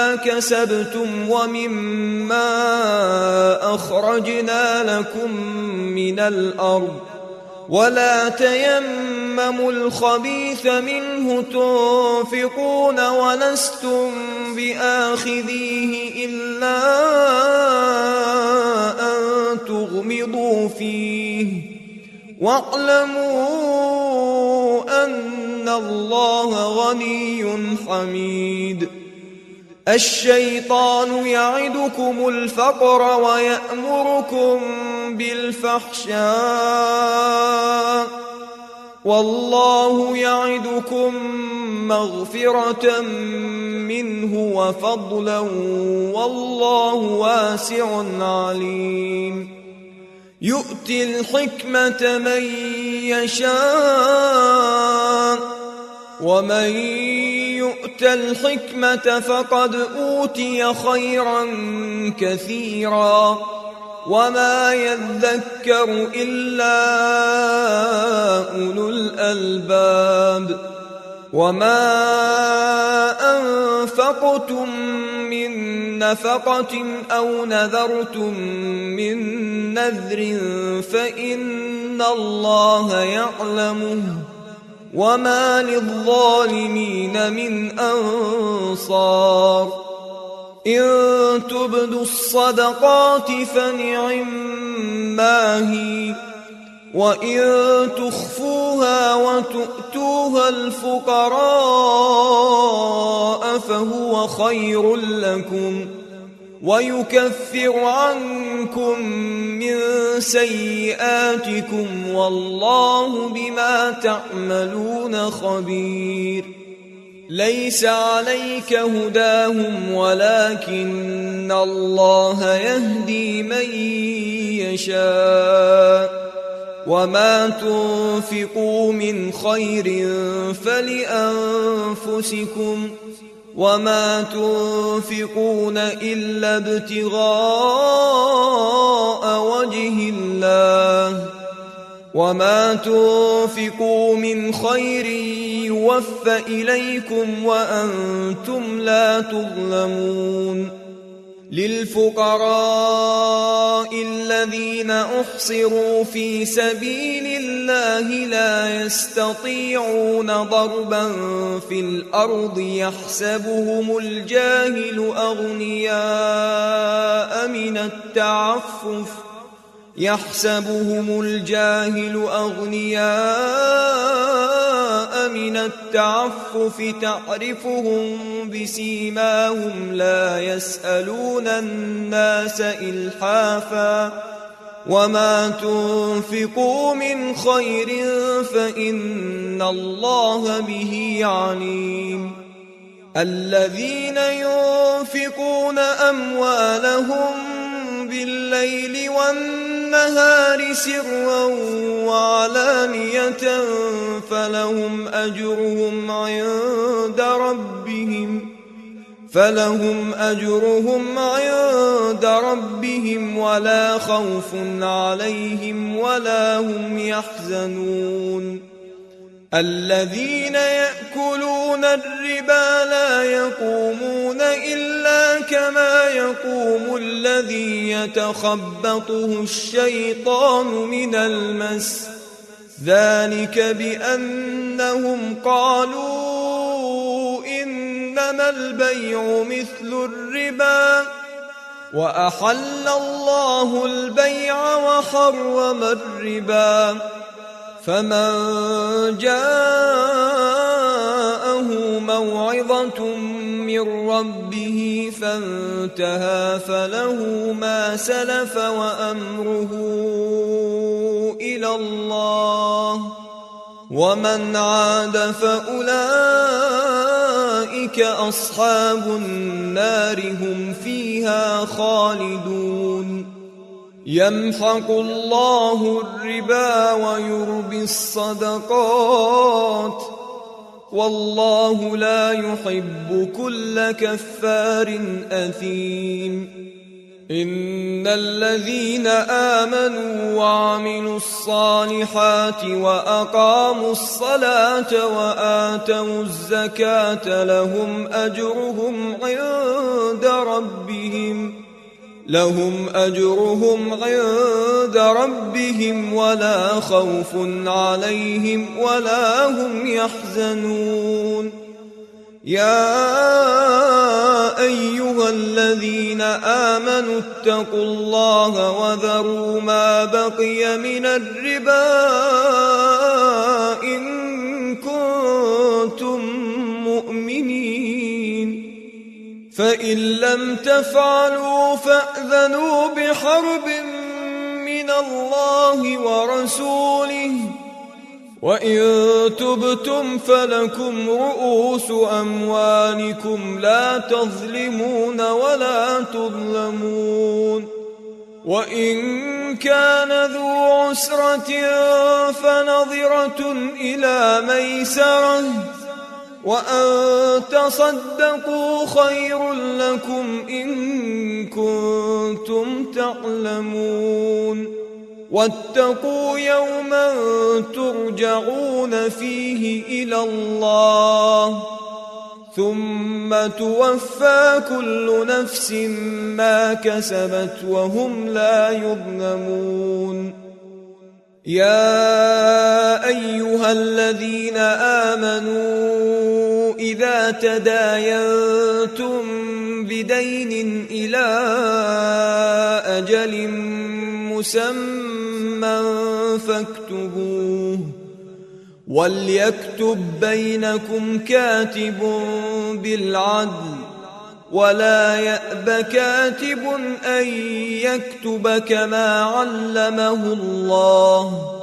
مما كسبتم ومما أخرجنا لكم من الأرض ولا تيمموا الخبيث منه تنفقون ولستم بآخذيه إلا أن تغمضوا فيه واعلموا أن الله غني حميد. الشيطان يعدكم الفقر ويأمركم بالفحشاء والله يعدكم مغفرة منه وفضلا والله واسع عليم. يؤتي الحكمة من يشاء ومن يؤت الحكمة فقد أوتي خيرا كثيرا وما يذكر إلا أولو الألباب. وما أنفقتم من نفقة أو نذرتم من نذر فإن الله يعلمه وما للظالمين من أنصار. إن تبدوا الصدقات فنعما هي وإن تخفوها وتؤتوها الفقراء فهو خير لكم ويكفر عنكم من سيئاتكم والله بما تعملون خبير. ليس عليك هداهم ولكن الله يهدي من يشاء وما تنفقوا من خير فلأنفسكم وما تنفقون إلا ابتغاء وجه الله وما تنفقوا من خير يوفى إليكم وأنتم لا تظلمون. للفقراء الذين أحصروا في سبيل الله لا يستطيعون ضربا في الأرض يحسبهم الجاهل أغنياء من التعفف تعرفهم بسيماهم لا يسألون الناس إلحافا وما تنفقوا من خير فإن الله به عليم. الذين ينفقون أموالهم بالليل والنهار سرا وعلانية فلهم أجرهم عند ربهم ولا خوف عليهم ولا هم يحزنون. الذين يأكلون الربا لا يقومون إلا كما يقوم الذي يتخبطه الشيطان من المس ذلك بأنهم قالوا إنما البيع مثل الربا وأحل الله البيع وحرم الربا فمن جاءه موعظة من ربه فانتهى فله ما سلف وأمره إلى الله ومن عاد فأولئك أصحاب النار هم فيها خالدون. يمحق الله الربا ويربي الصدقات والله لا يحب كل كفار أثيم. إن الذين آمنوا وعملوا الصالحات وأقاموا الصلاة وآتوا الزكاة لهم أجرهم عند عند ربهم لهم أجرهم عند ربهم ولا خوف عليهم ولا هم يحزنون يا أيها الذين آمنوا اتقوا الله وذروا ما بقي من الربا إن كنتم مؤمنين فإن لم تفعلوا فأذنوا بحرب من الله ورسوله وإن تبتم فلكم رؤوس أموالكم لا تظلمون ولا تظلمون وإن كان ذو عسرة فنظرة إلى ميسرة وأن تصدقوا خير لكم إن كنتم تعلمون واتقوا يوما ترجعون فيه إلى الله ثم توفى كل نفس ما كسبت وهم لا يظلمون يا أيها الذين آمنوا إذا تداينتم بدين إلى أجل مسمى فاكتبوه وليكتب بينكم كاتب بالعدل ولا يأب كاتب أن يكتب كما علمه الله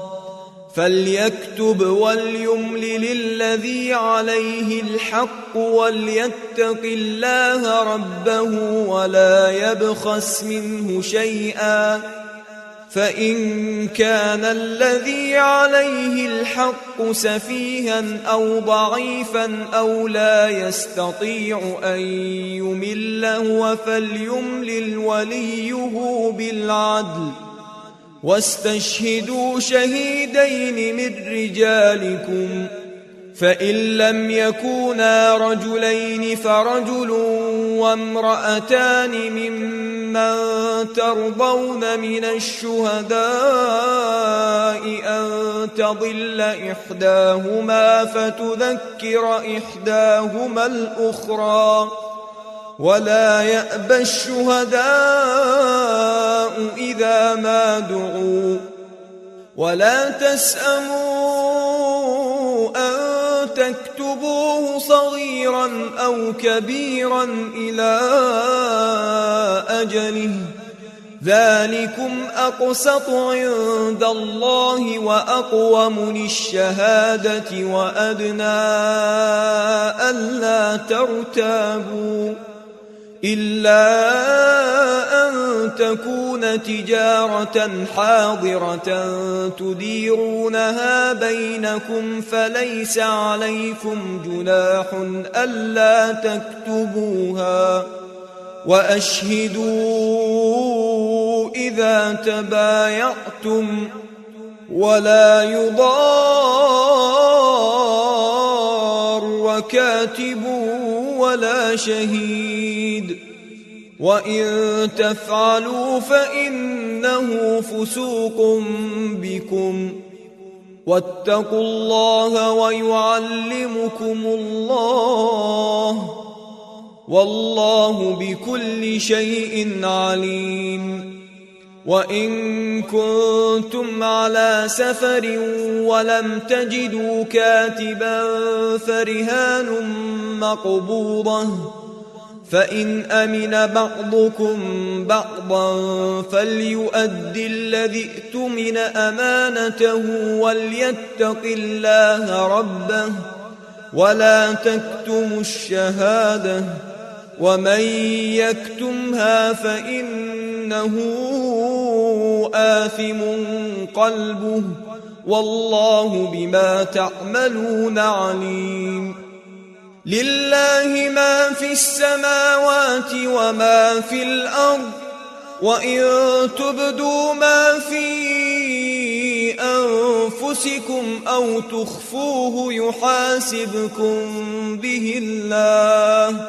فليكتب وليملل الذي عليه الحق وليتق الله ربه ولا يبخس منه شيئا فإن كان الذي عليه الحق سفيها أو ضعيفا أو لا يستطيع أن يمل هو فليملل وليه بالعدل واستشهدوا شهيدين من رجالكم فإن لم يكونا رجلين فرجل وامرأتان ممن ترضون من الشهداء أن تضل إحداهما فتذكر إحداهما الأخرى ولا يأبى الشهداء إذا ما دعوا ولا تسأموا أن تكتبوه صغيرا أو كبيرا إلى أجله ذلكم أقسط عند الله وأقوم للشهادة وأدنى ألا ترتابوا إلا أن تكون تجارة حاضرة تديرونها بينكم فليس عليكم جناح ألا تكتبوها وأشهدوا إذا تبايعتم ولا يضار كاتب ولا شهيد وإن تفعلوا فإنه فسوق بكم واتقوا الله ويعلمكم الله والله بكل شيء عليم وإن كنتم على سفر ولم تجدوا كاتبا فرهان مقبوضة فإن أمن بعضكم بعضا فليؤدي الذي اؤتمن أمانته وليتق الله ربه ولا تكتموا الشهادة ومن يكتمها فإنه آثم قلبه والله بما تعملون عليم لله ما في السماوات وما في الأرض وإن تبدوا ما في أنفسكم أو تخفوه يحاسبكم به الله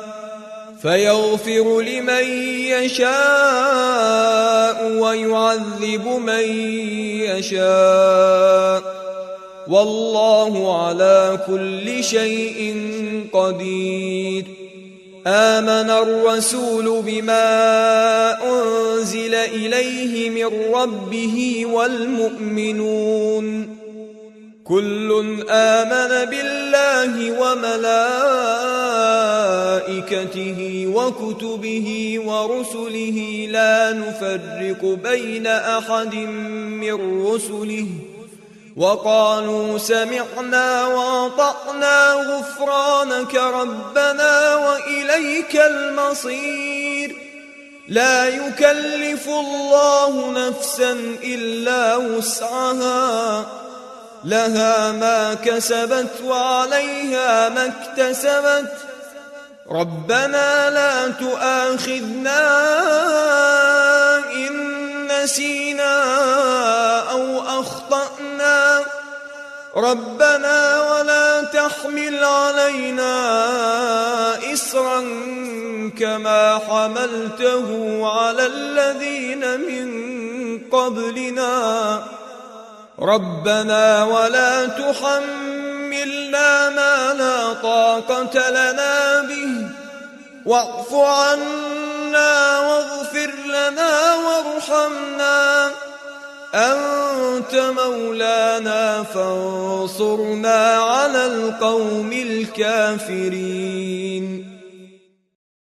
فيغفر لمن يشاء ويعذب من يشاء والله على كل شيء قدير. آمن الرسول بما أنزل إليه من ربه والمؤمنون كل آمن بالله وملائكته وكتبه ورسله لا نفرق بين أحد من رسله وقالوا سمعنا وأطعنا غفرانك ربنا وإليك المصير. لا يكلف الله نفسا إلا وسعها لها ما كسبت وعليها ما اكتسبت ربنا لا تؤاخذنا إن نسينا أو أخطأنا ربنا ولا تحمل علينا إصرا كما حملته على الذين من قبلنا ربنا ولا تحملنا ما لا طاقة لنا به واعف عنا واغفر لنا وارحمنا أنت مولانا فانصرنا على القوم الكافرين.